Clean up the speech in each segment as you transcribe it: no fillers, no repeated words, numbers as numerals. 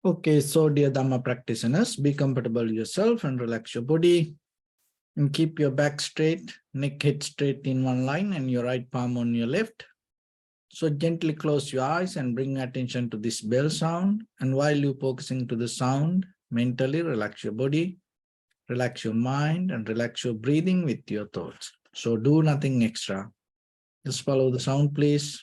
Okay, so dear Dharma practitioners, be comfortable yourself and relax your body and keep your back straight, neck head straight in one line and your right palm on your left. So gently close your eyes and bring attention to this bell sound. And while you're focusing to the sound, mentally relax your body, relax your mind and relax your breathing with your thoughts. So do nothing extra. Just follow the sound, please.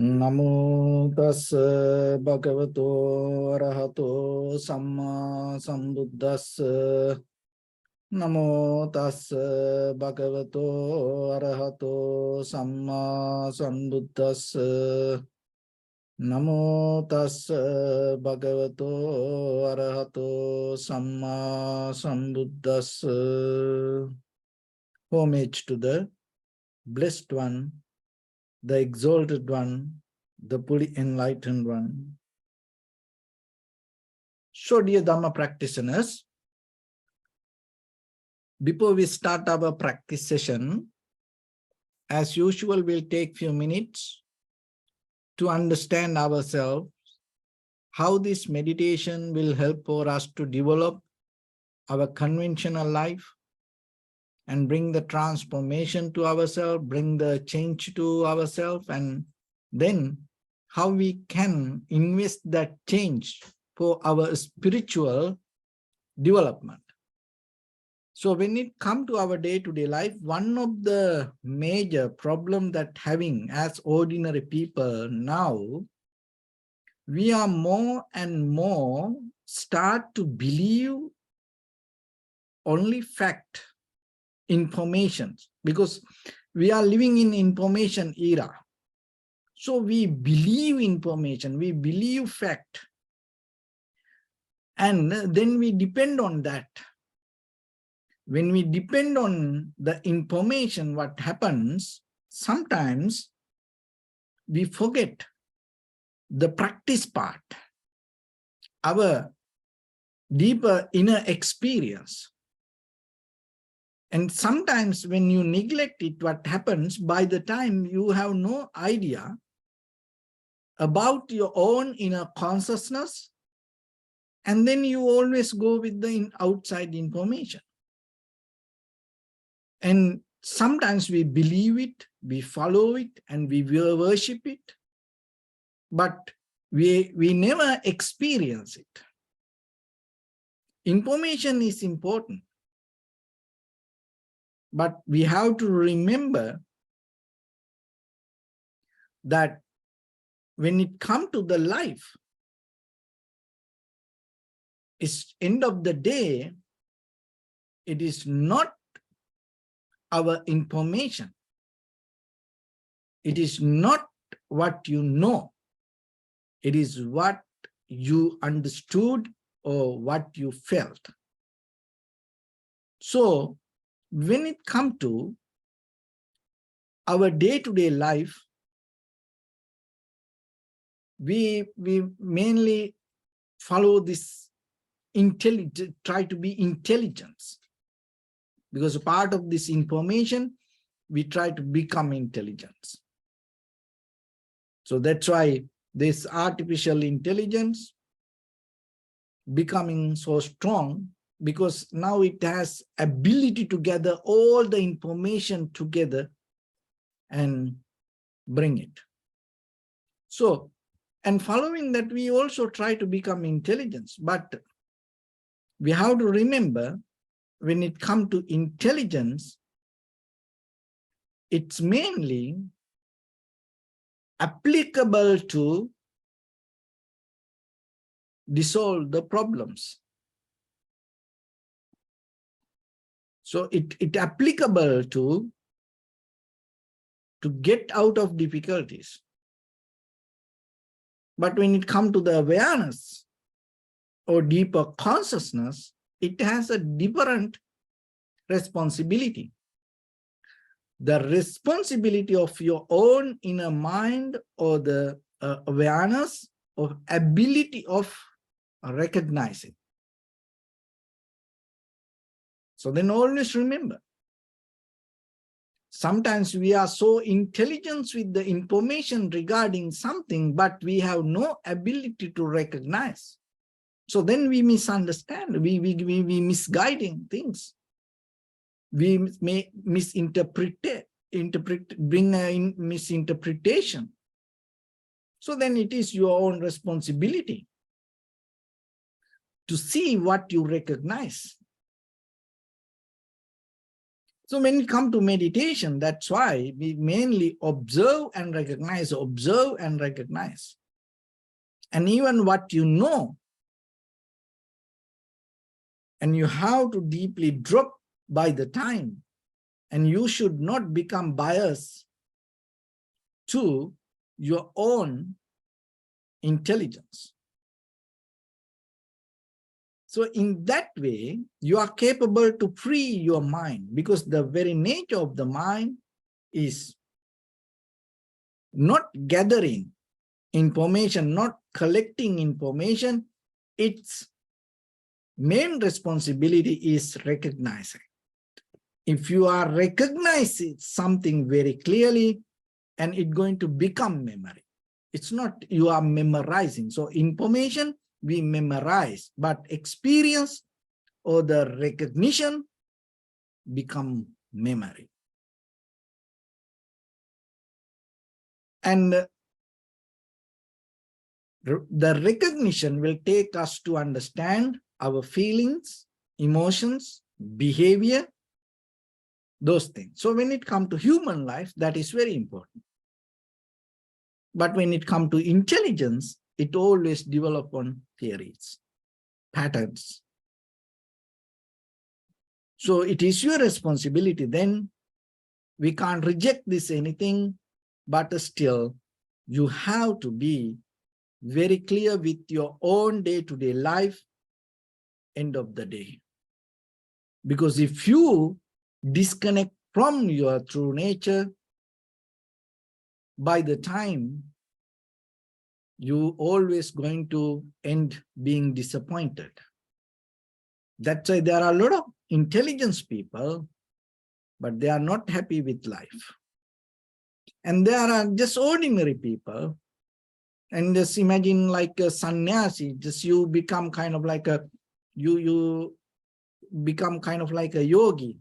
Namo tassa bhagavato arahato samma sambuddhassa. Namo tassa bhagavato arahato samma sambuddhassa. Namo tassa bhagavato arahato samma sambuddhassa. Homage to the blessed one, the exalted one, the fully enlightened one. So dear Dharma practitioners, before we start our practice session, as usual, we'll take few minutes to understand ourselves, how this meditation will help for us to develop our conventional life and bring the transformation to ourselves, bring the change to ourselves, and then how we can invest that change for our spiritual development. So when it comes to our day-to-day life, one of the major problems that having as ordinary people now, we are more and more start to believe only fact, information, because we are living in information era. So we believe information, we believe fact, and then we depend on that. When we depend on the information, what happens, sometimes we forget the practice part, our deeper inner experience. And sometimes when you neglect it, what happens, by the time you have no idea about your own inner consciousness, and then you always go with the outside information. And sometimes we believe it, we follow it, and we worship it, but we never experience it. Information is important, but we have to remember that when it comes to the life, it's end of the day, it is not our information. It is not what you know. It is what you understood or what you felt. So when it comes to our day-to-day life, we mainly follow this intelligence, try to be intelligence. Because a part of this information, we try to become intelligence. So that's why this artificial intelligence becoming so strong, because now it has ability to gather all the information together and bring it. So, and following that, we also try to become intelligence, but we have to remember, when it comes to intelligence, it's mainly applicable to dissolve the problems. So it applicable to get out of difficulties. But when it comes to the awareness or deeper consciousness, it has a different responsibility. The responsibility of your own inner mind or the awareness or ability of recognizing. So then always remember, sometimes we are so intelligent with the information regarding something, but we have no ability to recognize. So then we misunderstand, we misguiding things. We may bring in misinterpretation. So then it is your own responsibility to see what you recognize. So when it comes to meditation, that's why we mainly observe and recognize, observe and recognize. And even what you know, and you have to deeply drop by the time, and you should not become biased to your own intelligence. So in that way, you are capable to free your mind, because the very nature of the mind is not gathering information, not collecting information. Its main responsibility is recognizing. If you are recognizing something very clearly, and it's going to become memory. It's not you are memorizing. So information we memorize, but experience or the recognition become memory. And the recognition will take us to understand our feelings, emotions, behavior, those things. So when it comes to human life, that is very important. But when it comes to intelligence, it always develops on theories, patterns. So it is your responsibility. Then we can't reject this anything, but still you have to be very clear with your own day-to-day life, end of the day. Because if you disconnect from your true nature, by the time you always going to end being disappointed. That's why there are a lot of intelligent people, but they are not happy with life. And there are just ordinary people. And just imagine like a sannyasi, just you become kind of like a, you become kind of like a yogi,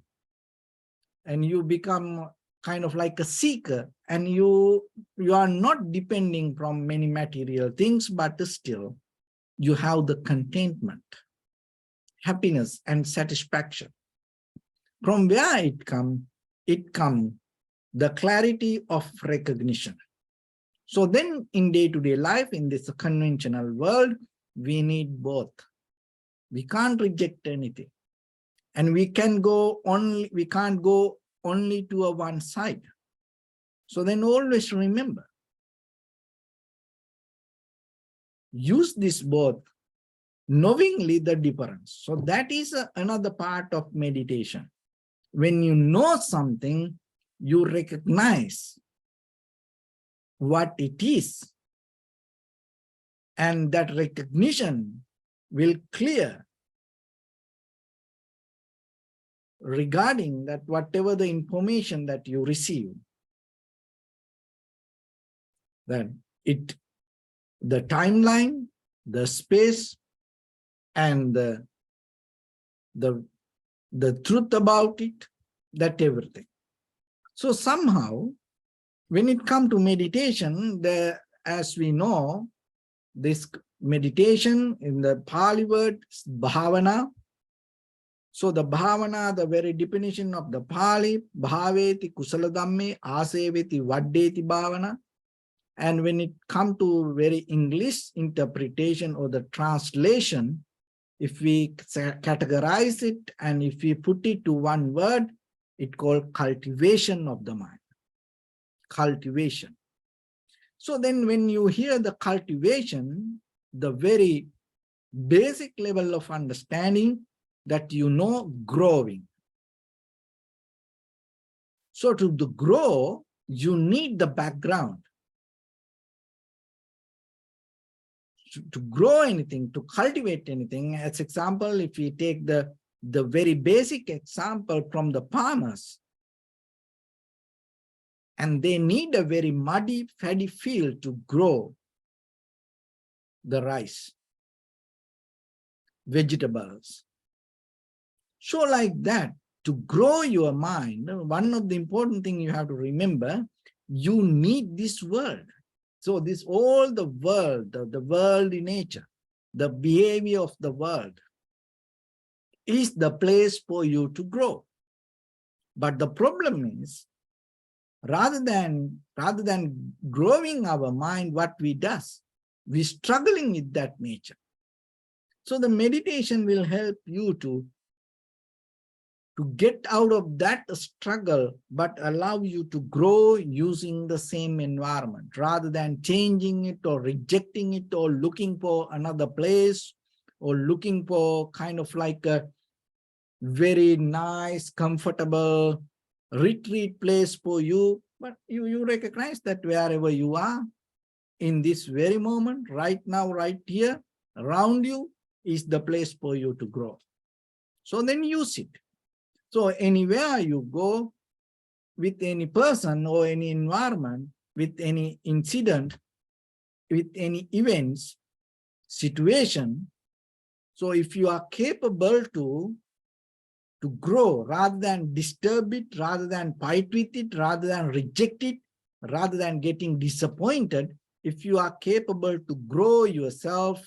and you become kind of like a seeker, and you are not depending from many material things, but still you have the contentment, happiness and satisfaction. From where it comes the clarity of recognition. So then in day-to-day life, in this conventional world, we need both. We can't reject anything. And we can't go only to a one side. So then always remember, use this both, knowingly the difference. So that is another part of meditation. When you know something, you recognize what it is. And that recognition will clear regarding that whatever the information that you receive, that the timeline, the space, and the truth about it, that everything. So somehow, when it comes to meditation, as we know, this meditation in the Pali word is bhavana. So the bhavana, the very definition of the Pali, bhaveti kusala dhamme aseveti vaddeti bhavana. And when it comes to very English interpretation or the translation, if we categorize it and if we put it to one word, it's called cultivation of the mind. Cultivation. So then when you hear the cultivation, the very basic level of understanding that you know growing. So to grow, you need the background. To grow anything, to cultivate anything, as example, if we take the very basic example from the farmers, and they need a very muddy, paddy field to grow the rice, vegetables. So like that, to grow your mind, one of the important things you have to remember, you need this world. So this all the world, the world in nature, the behavior of the world is the place for you to grow. But the problem is, rather than growing our mind, what we do, we're struggling with that nature. So the meditation will help you to get out of that struggle, but allow you to grow using the same environment, rather than changing it or rejecting it or looking for another place or looking for kind of like a very nice, comfortable retreat place for you. But you recognize that wherever you are, in this very moment, right now, right here, around you, is the place for you to grow. So then use it. So anywhere you go, with any person or any environment, with any incident, with any events, situation, so if you are capable to grow, rather than disturb it, rather than fight with it, rather than reject it, rather than getting disappointed, if you are capable to grow yourself,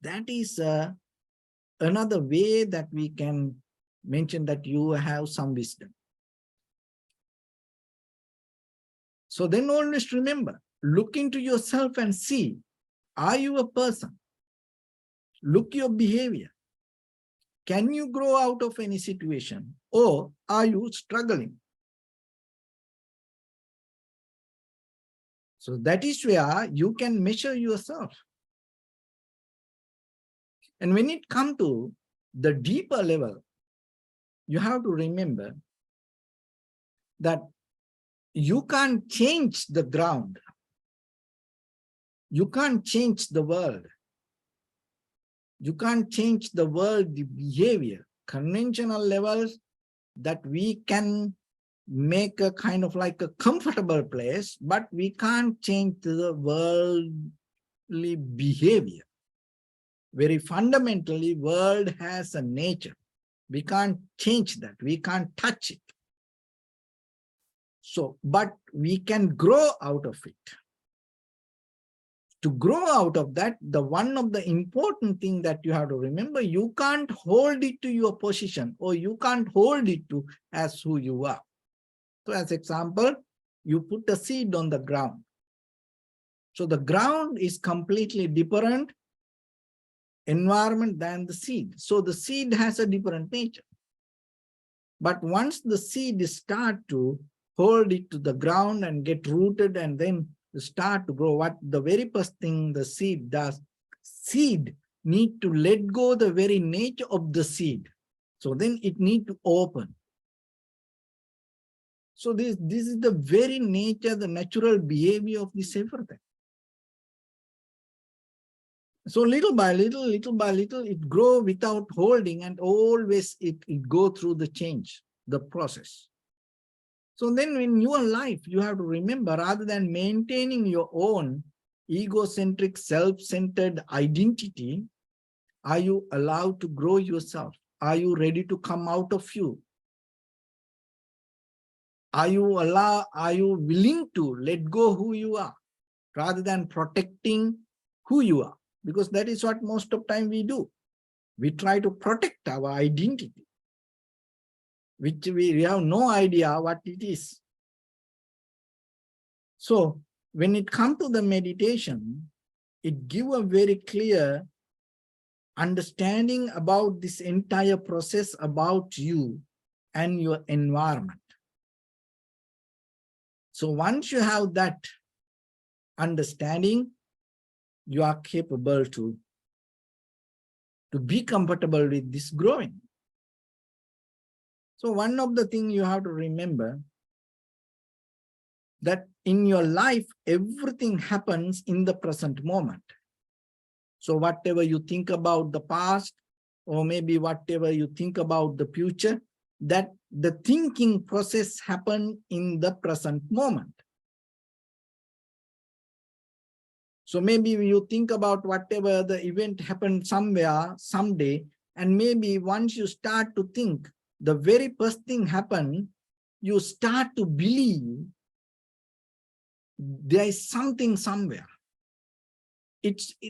that is another way that we can mention that you have some wisdom. So then always remember, look into yourself and see, are you a person? Look your behavior. Can you grow out of any situation, or are you struggling? So that is where you can measure yourself. And when it comes to the deeper level, you have to remember that you can't change the ground. You can't change the world. You can't change the world, the behavior, conventional levels that we can make a kind of like a comfortable place, but we can't change the worldly behavior. Very fundamentally, world has a nature. We can't change that. We can't touch it. So, but we can grow out of it. To grow out of that, the one of the important thing that you have to remember, you can't hold it to your position, or you can't hold it to as who you are. So as example, you put a seed on the ground. So the ground is completely different environment than the seed. So the seed has a different nature. But once the seed start to hold it to the ground and get rooted and then start to grow, what the very first thing the seed does, seed need to let go the very nature of the seed. So then it need to open. So this is the very nature, the natural behavior of this everything. So little by little, it grow without holding, and always it go through the change, the process. So then in your life, you have to remember, rather than maintaining your own egocentric, self-centered identity, are you allowed to grow yourself? Are you ready to come out of you? Are you willing to let go who you are, rather than protecting who you are? Because that is what most of the time we do. We try to protect our identity, which we have no idea what it is. So when it comes to the meditation, it gives a very clear understanding about this entire process, about you and your environment. So once you have that understanding, you are capable to be comfortable with this growing. So one of the things you have to remember, that in your life, everything happens in the present moment. So whatever you think about the past, or maybe whatever you think about the future, that the thinking process happens in the present moment. So maybe you think about whatever the event happened somewhere, someday, and maybe once you start to think, the very first thing happened, you start to believe there is something somewhere.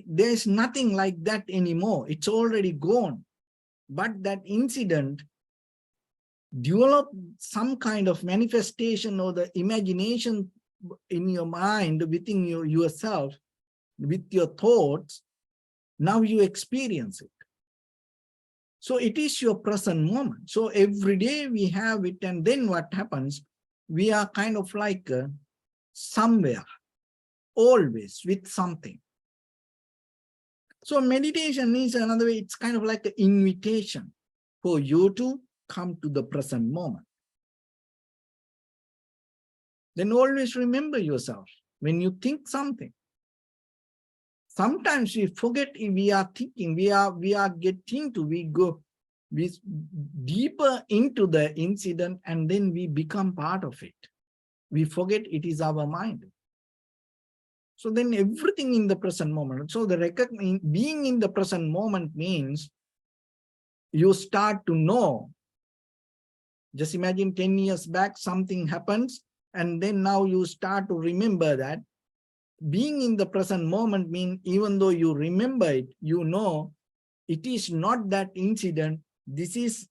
There's nothing like that anymore. It's already gone. But that incident developed some kind of manifestation or the imagination in your mind, within yourself, with your thoughts. Now you experience it. So it is your present moment. So every day we have it, and then what happens? We are kind of like somewhere, always with something. So meditation is another way, it's kind of like an invitation for you to come to the present moment. Then always remember yourself when you think something. Sometimes we forget if we are thinking, we go deeper into the incident, and then we become part of it. We forget it is our mind. So then everything in the present moment. So being in the present moment means you start to know. Just imagine 10 years back, something happens, and then now you start to remember that. Being in the present moment means even though you remember it, you know it is not that incident. This is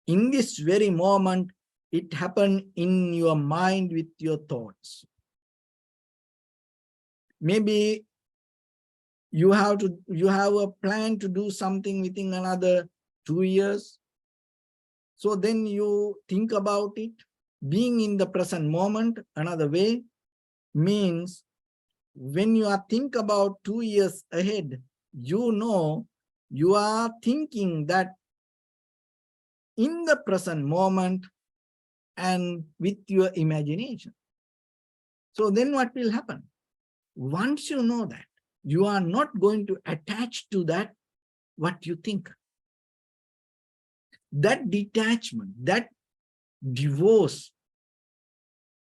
in this very moment, it happened in your mind with your thoughts. Maybe you have a plan to do something within another 2 years. So then you think about it. Being in the present moment, another way, means when you are think about 2 years ahead, you know you are thinking that in the present moment and with your imagination. So then what will happen? Once you know that, you are not going to attach to that what you think. That detachment, that divorce,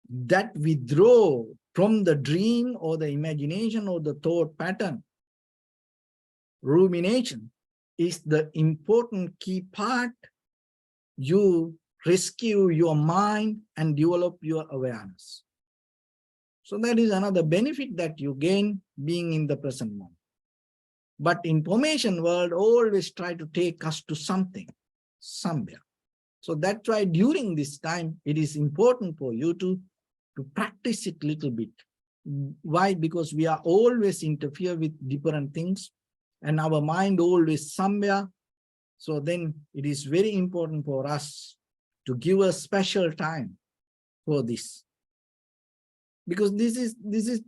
that withdraw from the dream or the imagination or the thought pattern, rumination, is the important key part. You rescue your mind and develop your awareness. So that is another benefit that you gain being in the present moment. But information world always try to take us to something, somewhere. So that's why during this time, it is important for you to practice it a little bit. Why? Because we are always interfere with different things, and our mind always somewhere. So then it is very important for us to give a special time for this. Because this is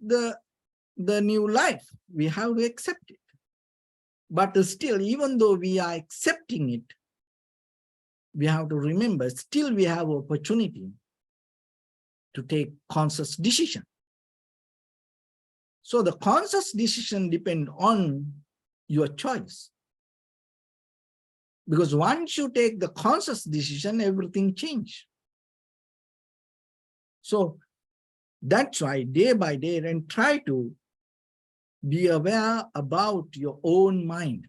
the new life. We have to accept it. But still, even though we are accepting it, we have to remember, still we have opportunity to take conscious decision. So the conscious decision depends on your choice. Because once you take the conscious decision, everything changes. So that's why day by day, and try to be aware about your own mind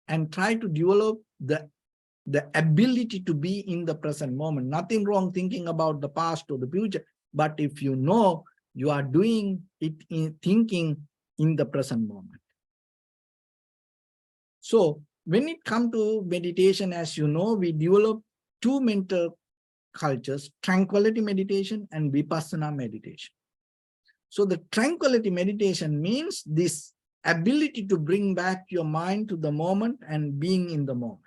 and try to develop the ability to be in the present moment. Nothing wrong thinking about the past or the future, but if you know you are doing it in thinking in the present moment. So when it comes to meditation, as you know, we develop two mental cultures, tranquility meditation and vipassana meditation. So the tranquility meditation means this ability to bring back your mind to the moment and being in the moment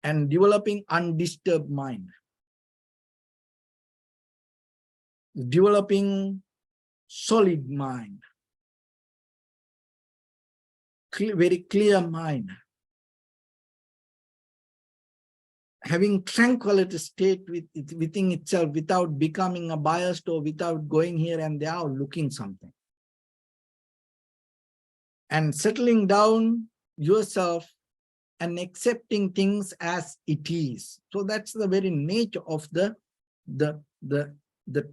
and developing undisturbed mind. developing solid mind, very clear mind, having tranquility state within itself without becoming a biased or without going here and there or looking something. And settling down yourself and accepting things as it is. So that's the very nature of the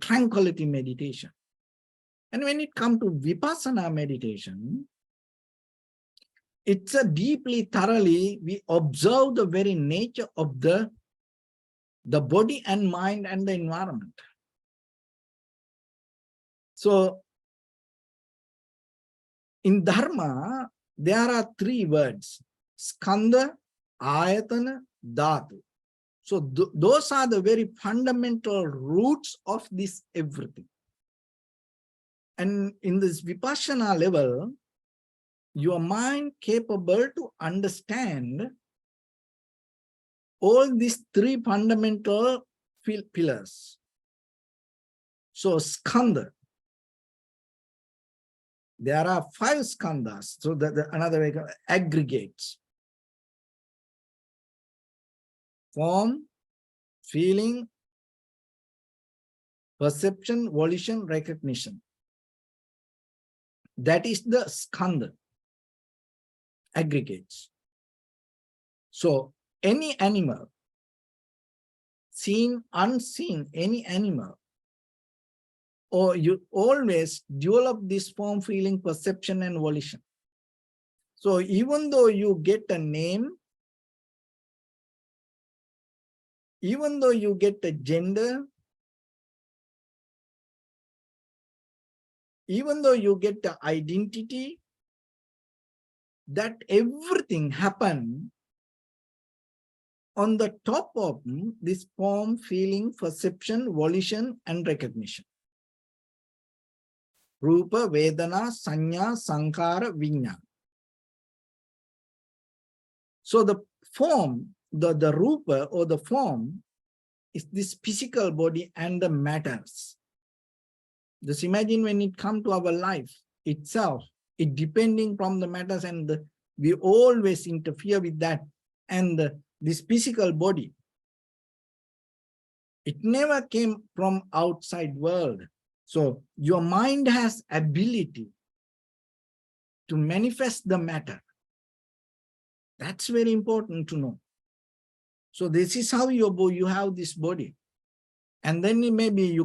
tranquility meditation. And when it comes to vipassana meditation, it's a deeply, thoroughly, we observe the very nature of the body and mind and the environment. So in Dharma, there are three words: skandha, ayatana, dhatu. So those are the very fundamental roots of this everything. And in this vipassana level, your mind capable to understand all these three fundamental pillars. So skandha, there are 5 skandhas. So another way, aggregates: form, feeling, perception, volition, recognition. That is the skandha, aggregates. So any animal, seen, unseen, any animal, or you always develop this form, feeling, perception, and volition. So even though you get a name, even though you get a gender, even though you get the identity, that everything happen on the top of this form, feeling, perception, volition, and recognition. Rupa, Vedana, Sanya, Sankara, Vijnana. So the form, the Rupa or the form is this physical body and the matters. Just imagine when it comes to our life itself, it depending from the matters, and we always interfere with that. And this physical body, it never came from outside world. So your mind has ability to manifest the matter. That's very important to know. So this is how you have this body. And then maybe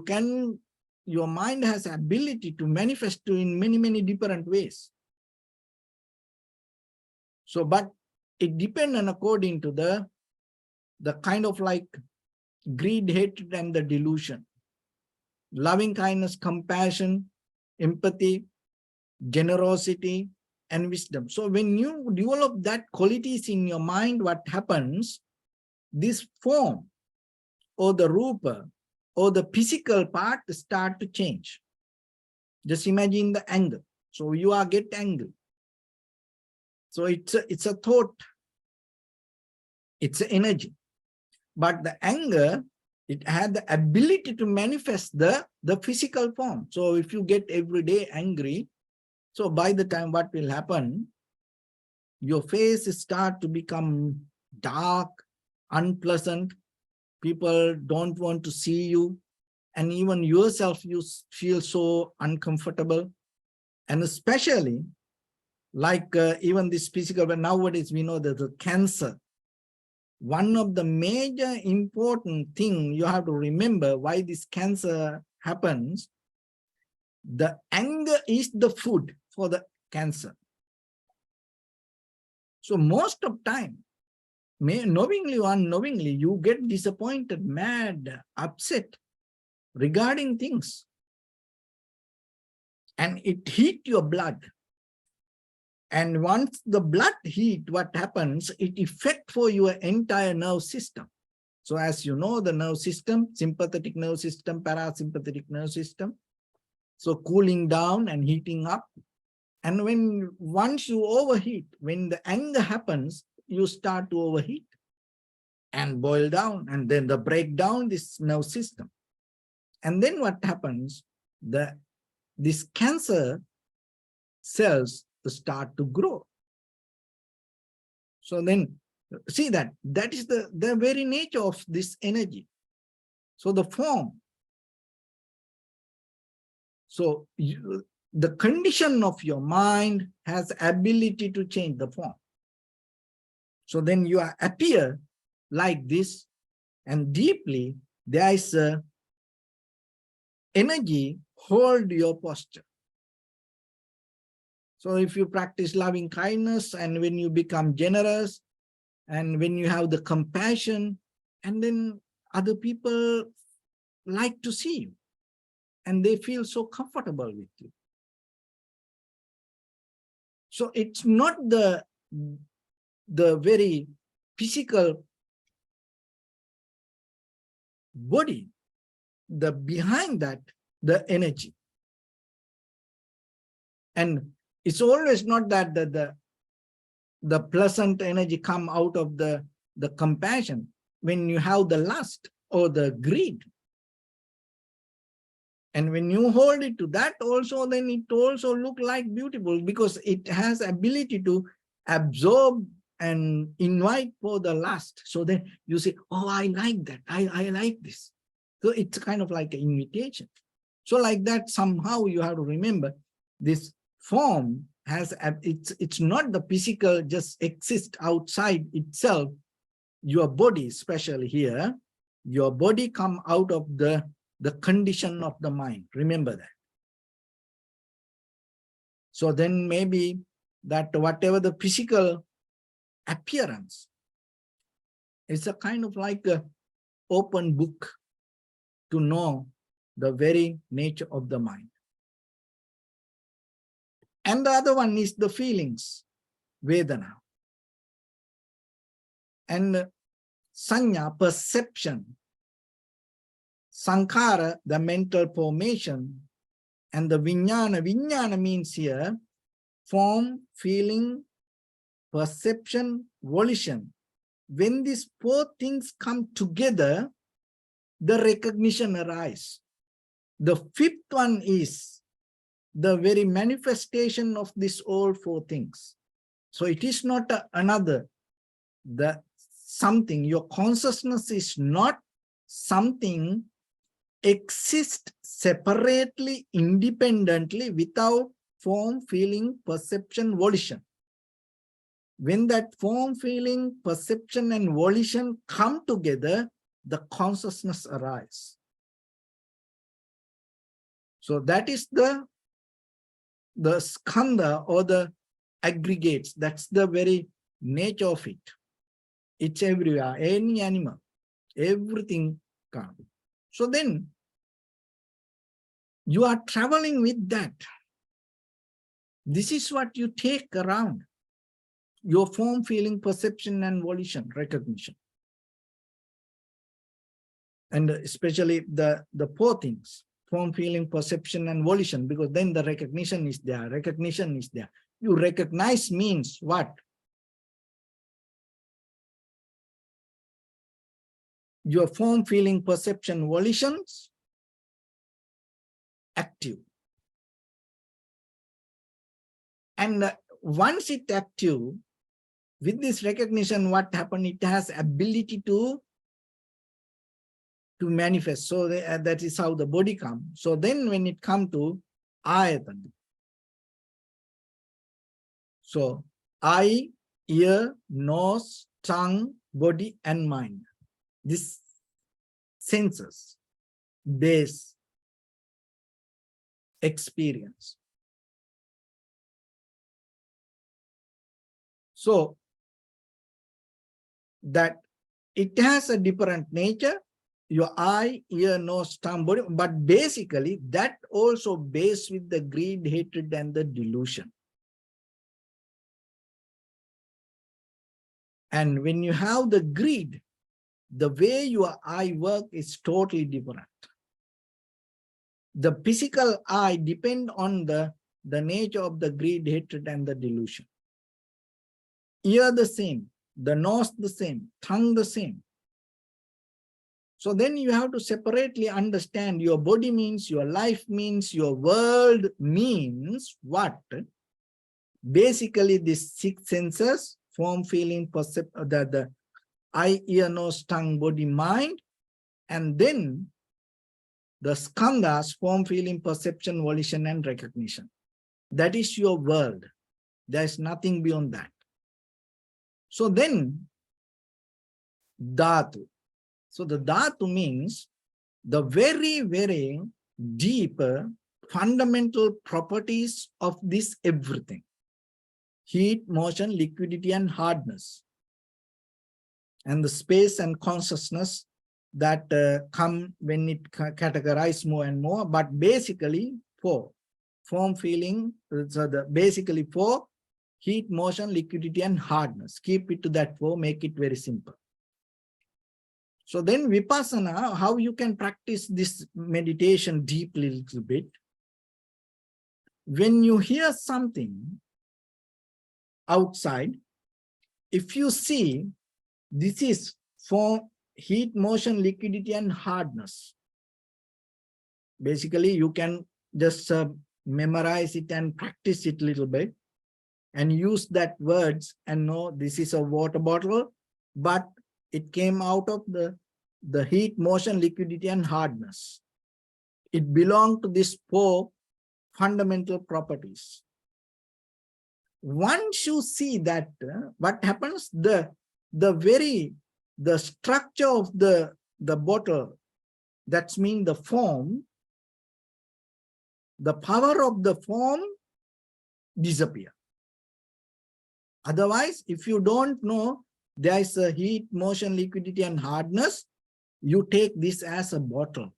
your mind has ability to manifest in many, many different ways. So, but it depends on according to the kind of like greed, hatred, and the delusion. Loving kindness, compassion, empathy, generosity, and wisdom. So when you develop that qualities in your mind, what happens? This form or the rupa or the physical part start to change. Just imagine the anger. So you are get angry. So it's a thought. It's an energy. But the anger, it had the ability to manifest the physical form. So if you get every day angry, so by the time what will happen, your face start to become dark, unpleasant. People don't want to see you. And even yourself, you feel so uncomfortable. And especially like even this physical, but nowadays we know that the cancer, one of the major important thing you have to remember why this cancer happens, the anger is the food for the cancer. So most of time, knowingly or unknowingly, you get disappointed, mad, upset regarding things. And it heat your blood. And once the blood heat, what happens, it affects for your entire nerve system. So as you know, the nerve system, sympathetic nerve system, parasympathetic nerve system. So cooling down and heating up. And once you overheat, when the anger happens, you start to overheat and boil down, and then the breakdown this nerve system. And then what happens? This cancer cells start to grow. So then see that is the very nature of this energy. So the form. So the condition of your mind has ability to change the form. So then you appear like this, and deeply there is a energy hold your posture. So if you practice loving kindness, and when you become generous, and when you have the compassion, and then other people like to see you, and they feel so comfortable with you. So it's not the very physical body, behind that, the energy. And it's always not that the pleasant energy come out of the compassion. When you have the lust or the greed, and when you hold it to that also, then it also look like beautiful, because it has ability to absorb and invite for the lust. So then you say, oh, I like that, I like this. So it's kind of like an invitation. So like that, somehow you have to remember this form has, it's not the physical just exist outside itself. Your body, especially here, your body come out of the condition of the mind. Remember that. So then maybe that whatever the physical appearance, it's a kind of like an open book to know the very nature of the mind. And the other one is the feelings, Vedana. And Sanya, perception. Sankhara, the mental formation. And the Vijnana. Vijnana means here form, feeling, perception, volition. When these four things come together, the recognition arises. The fifth one is the very manifestation of these all four things. So it is not another, something. Your consciousness is not something exist separately, independently, without form, feeling, perception, volition. When that form, feeling, perception, and volition come together, the consciousness arises. So that is the skandha, or the aggregates. That's the very nature of it. It's everywhere, any animal, everything comes. So then you are traveling with that. This is what you take around. Your form, feeling, perception, and volition, recognition. And especially the four things, form, feeling, perception, and volition, because then the recognition is there. Recognition is there. You recognize means what? Your form, feeling, perception, volitions, active. And once it active, with this recognition, what happened? It has ability to manifest. So that is how the body comes. So then when it comes to ayatana, so eye, ear, nose, tongue, body, and mind. This senses, base, experience. So that it has a different nature, your eye, ear, nose, tongue, body, but basically that also based with the greed, hatred, and the delusion. And when you have the greed, the way your eye work is totally different. The physical eye depend on the nature of the greed, hatred, and the delusion. Ear the same, the nose the same, tongue the same. So then you have to separately understand your body means, your life means, your world means what? Basically, these six senses, form, feeling, the eye, ear, nose, tongue, body, mind, and then the skandhas, form, feeling, perception, volition, and recognition. That is your world. There's nothing beyond that. So then, dhatu. So the dhatu means the very, very deep, fundamental properties of this everything. Heat, motion, liquidity, and hardness. And the space and consciousness that come when it categorizes more and more, but basically four. Form, feeling, so basically four: heat, motion, liquidity, and hardness. Keep it to that four, make it very simple. So then vipassana, how you can practice this meditation deeply a little bit. When you hear something outside, if you see this is form, heat, motion, liquidity, and hardness. Basically, you can just memorize it and practice it a little bit and use that words and know this is a water bottle, but it came out of the heat, motion, liquidity, and hardness. It belonged to these four fundamental properties. Once you see that, what happens? The structure of the bottle, that's mean the form, the power of the form disappear. Otherwise, if you don't know there is a heat, motion, liquidity, and hardness, you take this as a bottle.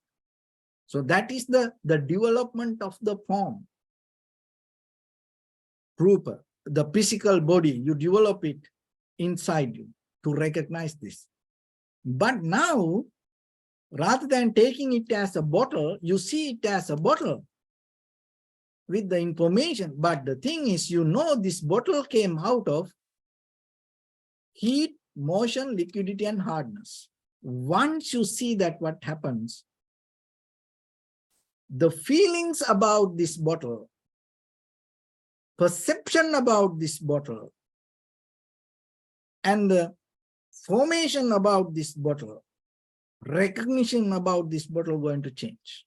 So that is the development of the form. Rupa, the physical body, you develop it inside you to recognize this. But now, rather than taking it as a bottle, you see it as a bottle with the information. But the thing is, you know this bottle came out of heat, motion, liquidity, and hardness. Once you see that, what happens? The feelings about this bottle, perception about this bottle, and the formation about this bottle, recognition about this bottle going to change.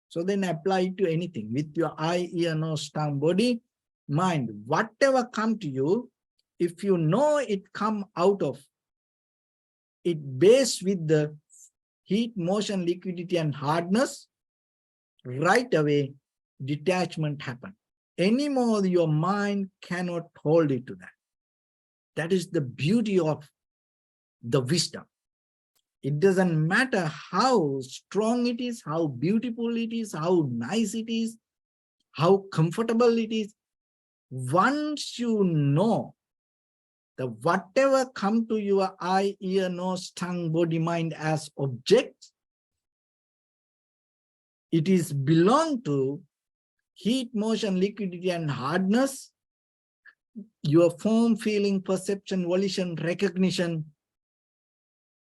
So then apply it to anything with your eye, ear, nose, tongue, body, mind, whatever come to you. If you know it come out of it based with the heat, motion, liquidity, and hardness, right away detachment happen. Anymore your mind cannot hold it to that. That is the beauty of the wisdom. It doesn't matter how strong it is, how beautiful it is, how nice it is, how comfortable it is. Once you know that whatever come to your eye, ear, nose, tongue, body, mind as objects, it is belong to heat, motion, liquidity, and hardness. Your form, feeling, perception, volition, recognition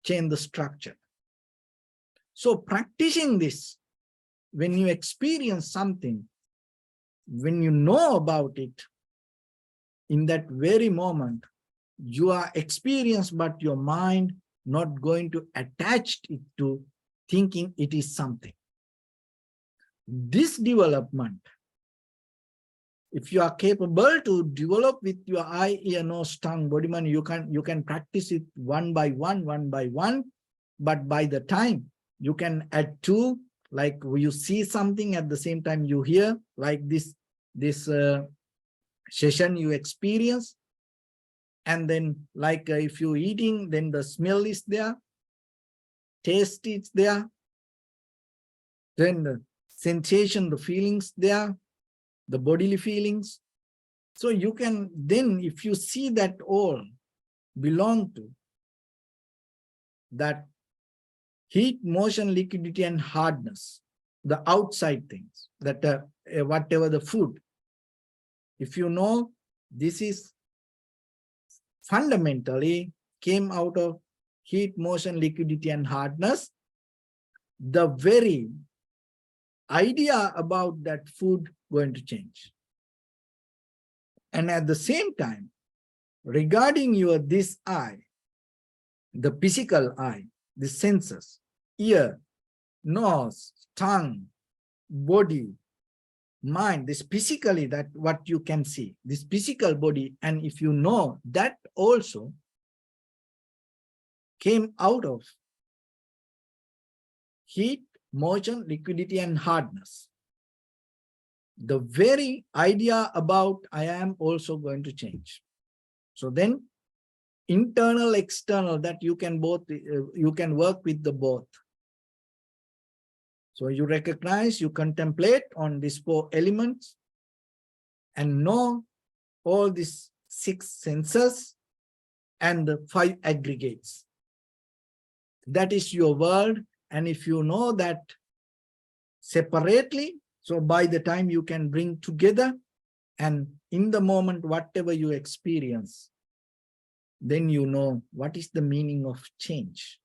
change the structure. So practicing this, when you experience something, when you know about it, in that very moment, you are experienced, but your mind not going to attach it to thinking it is something. This development, if you are capable to develop with your eye, ear, nose, tongue, body, mind, you can practice it one by one, but by the time you can add two, like you see something at the same time you hear, like this session you experience, and then like if you're eating, then the smell is there, taste is there, then the sensation, the feelings there, the bodily feelings. So you can then, if you see that all belong to that heat, motion, liquidity, and hardness, the outside things, that whatever the food, if you know this is fundamentally came out of heat, motion, liquidity, and hardness, the very idea about that food going to change. And at the same time, regarding your this eye, the physical eye, the senses, ear, nose, tongue, body, mind, this physically, that what you can see, this physical body, and if you know that also came out of heat, motion, liquidity, and hardness. The very idea about I am also going to change. So then internal, external, that you can both, you can work with the both. So you recognize, you contemplate on these 4 elements and know all these 6 senses and the 5 aggregates. That is your world. And if you know that separately, so by the time you can bring together, and in the moment, whatever you experience, then you know what is the meaning of change.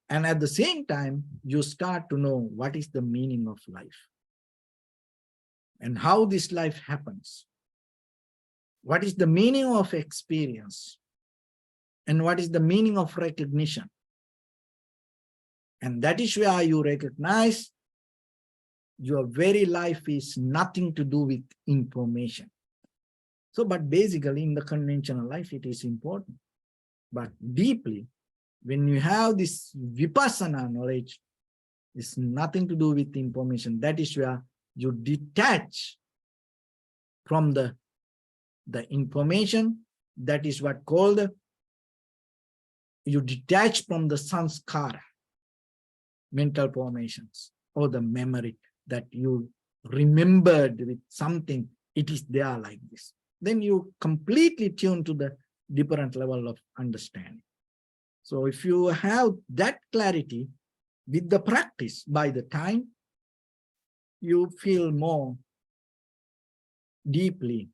And at the same time, you start to know what is the meaning of life and how this life happens. What is the meaning of experience? And what is the meaning of recognition? And that is where you recognize your very life is nothing to do with information. So, but basically in the conventional life, it is important. But deeply, when you have this vipassana knowledge, it's nothing to do with information. That is where you detach from the information. That is what called, you detach from the sanskara, mental formations, or the memory that you remembered with something. It is there like this. Then you completely tune to the different level of understanding. So if you have that clarity with the practice, by the time you feel more deeply,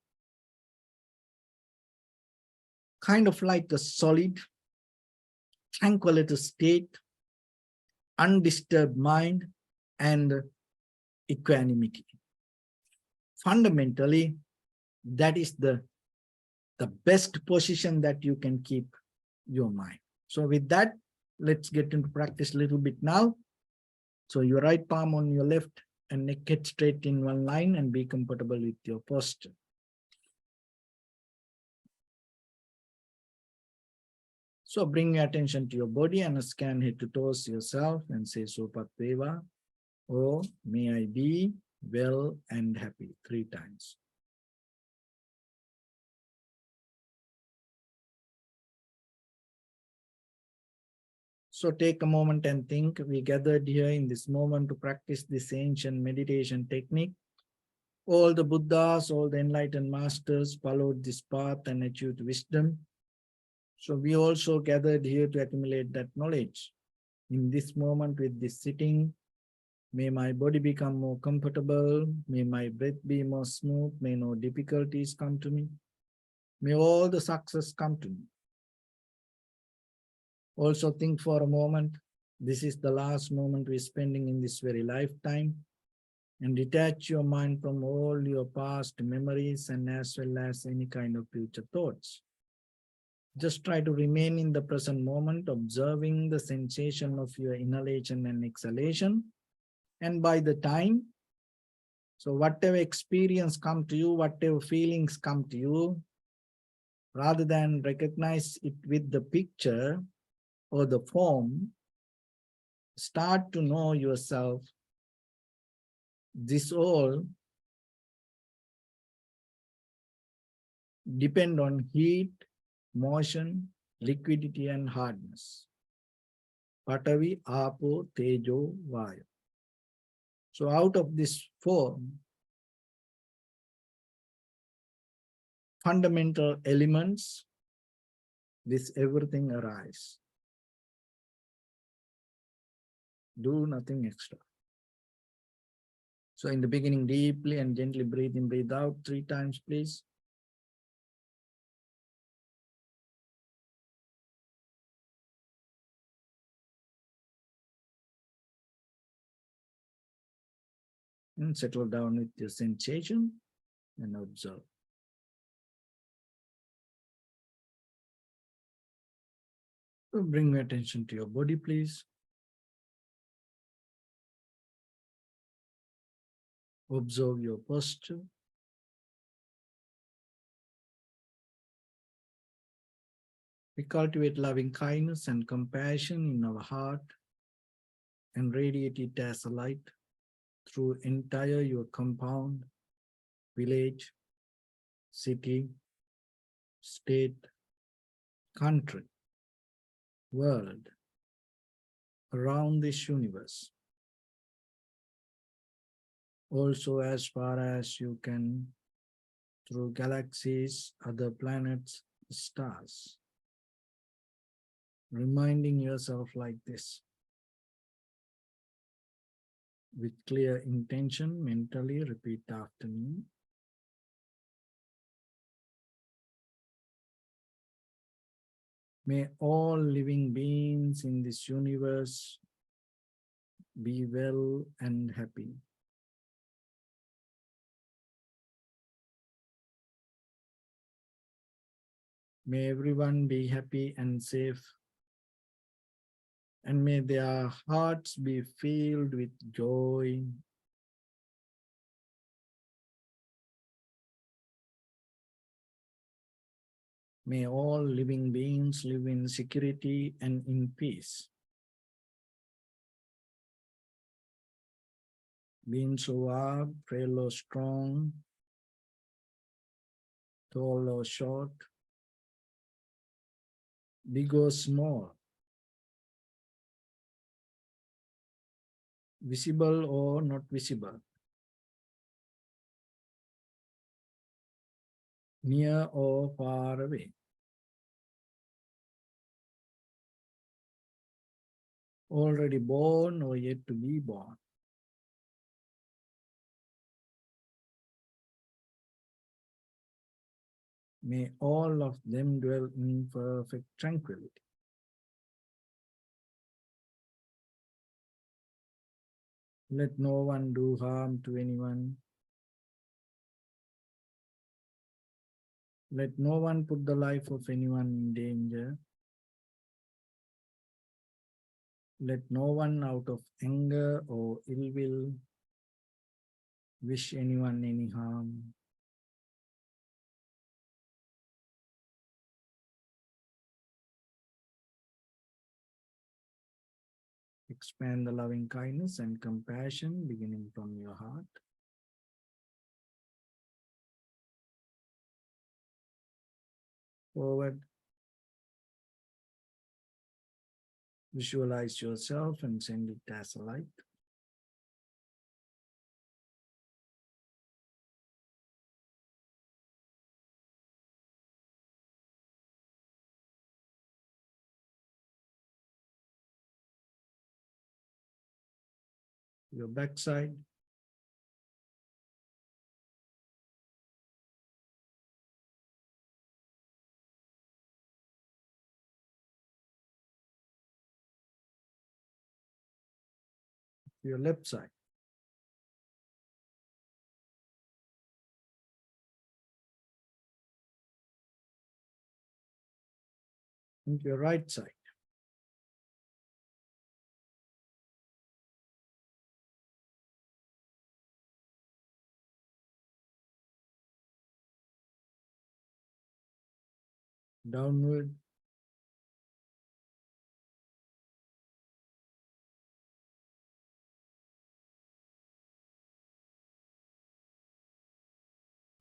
kind of like a solid, tranquility state, undisturbed mind, and equanimity. Fundamentally, that is the best position that you can keep your mind. So with that, let's get into practice a little bit now. So your right palm on your left and neck head straight in one line, and be comfortable with your posture. So bring your attention to your body and scan head to toes yourself and say Sopat Deva, or may I be well and happy 3 times. So take a moment and think. We gathered here in this moment to practice this ancient meditation technique. All the Buddhas, all the enlightened masters followed this path and achieved wisdom. So we also gathered here to accumulate that knowledge. In this moment with this sitting, may my body become more comfortable. May my breath be more smooth. May no difficulties come to me. May all the success come to me. Also think for a moment, this is the last moment we're spending in this very lifetime, and detach your mind from all your past memories and as well as any kind of future thoughts. Just try to remain in the present moment, observing the sensation of your inhalation and exhalation. And by the time, so whatever experience come to you, whatever feelings come to you, rather than recognize it with the picture or the form, start to know yourself. This all depend on heat, motion, liquidity, and hardness. Patavi, Apo, Tejo, Vaya. So out of this 4 fundamental elements, this everything arises. Do nothing extra. So in the beginning, deeply and gently breathe in, breathe out 3 times, please. And settle down with your sensation and observe. So bring your attention to your body, please. Observe your posture. We cultivate loving kindness and compassion in our heart and radiate it as a light through entire your compound, village, city, state, country, world, around this universe. Also as far as you can, through galaxies, other planets, stars. Reminding yourself like this. With clear intention, mentally repeat after me. May all living beings in this universe be well and happy. May everyone be happy and safe. And may their hearts be filled with joy. May all living beings live in security and in peace. Beings who are frail or strong, tall or short, big or small, visible or not visible, near or far away, already born or yet to be born. May all of them dwell in perfect tranquility. Let no one do harm to anyone. Let no one put the life of anyone in danger. Let no one out of anger or ill will wish anyone any harm. Expand the loving kindness and compassion beginning from your heart. Forward. Visualize yourself and send it as a light. Your backside. Your left side. And your right side. Downward.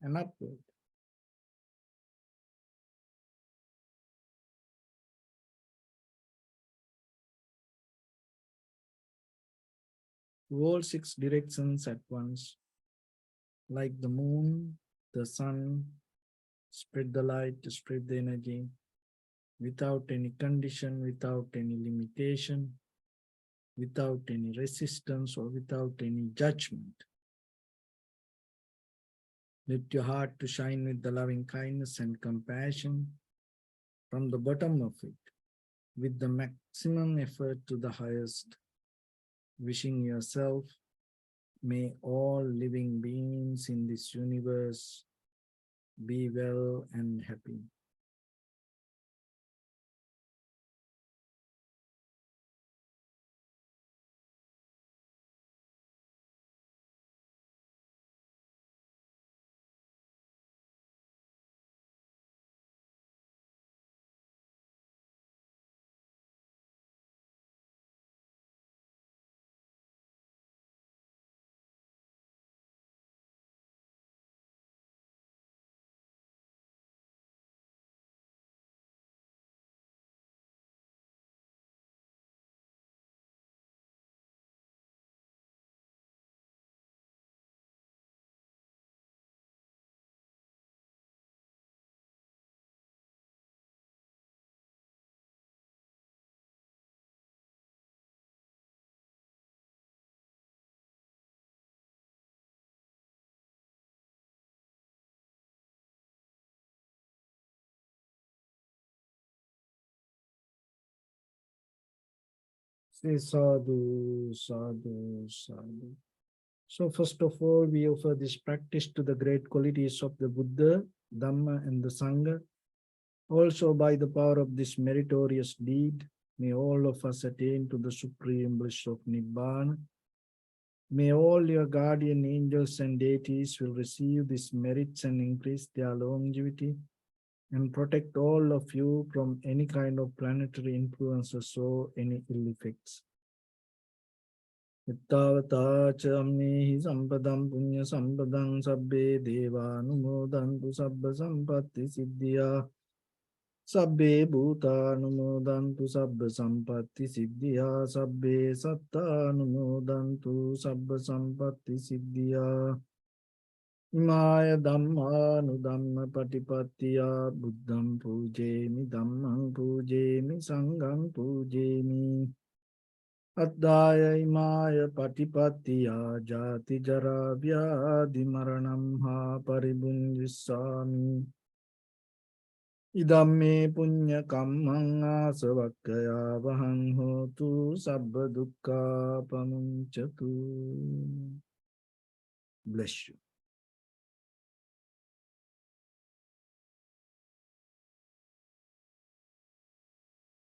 And upward. To all 6 directions at once. Like the moon, the sun, spread the light, spread the energy without any condition, without any limitation, without any resistance or without any judgment. Let your heart to shine with the loving kindness and compassion from the bottom of it, with the maximum effort to the highest, wishing yourself May all living beings in this universe be well and happy. Say sadhu, sadhu, sadhu. So first of all, we offer this practice to the great qualities of the Buddha, Dhamma, and the Sangha. Also, by the power of this meritorious deed, may all of us attain to the supreme bliss of Nibbana. May all your guardian angels and deities will receive these merits and increase their longevity and protect all of you from any kind of planetary influences or any ill effects. Ittavata ca amnehi sampadam punya sampadam sabbe deva anumodantu sabba sampatti siddhya sabbe bhuta anumodantu sabba sampatti siddhya sabbe satta anumodantu sabba sampatti siddhya Imaya dhamma nudhamma patipattiya buddham pujemi dhammam pujemi sangham pujemi Addaya imaya patipattiya jati jara vyadhi maranam ha paribunjissami Idamme punya kammang asavakkaya vahang hotu sabba dukkha pamunchatu. Bless you.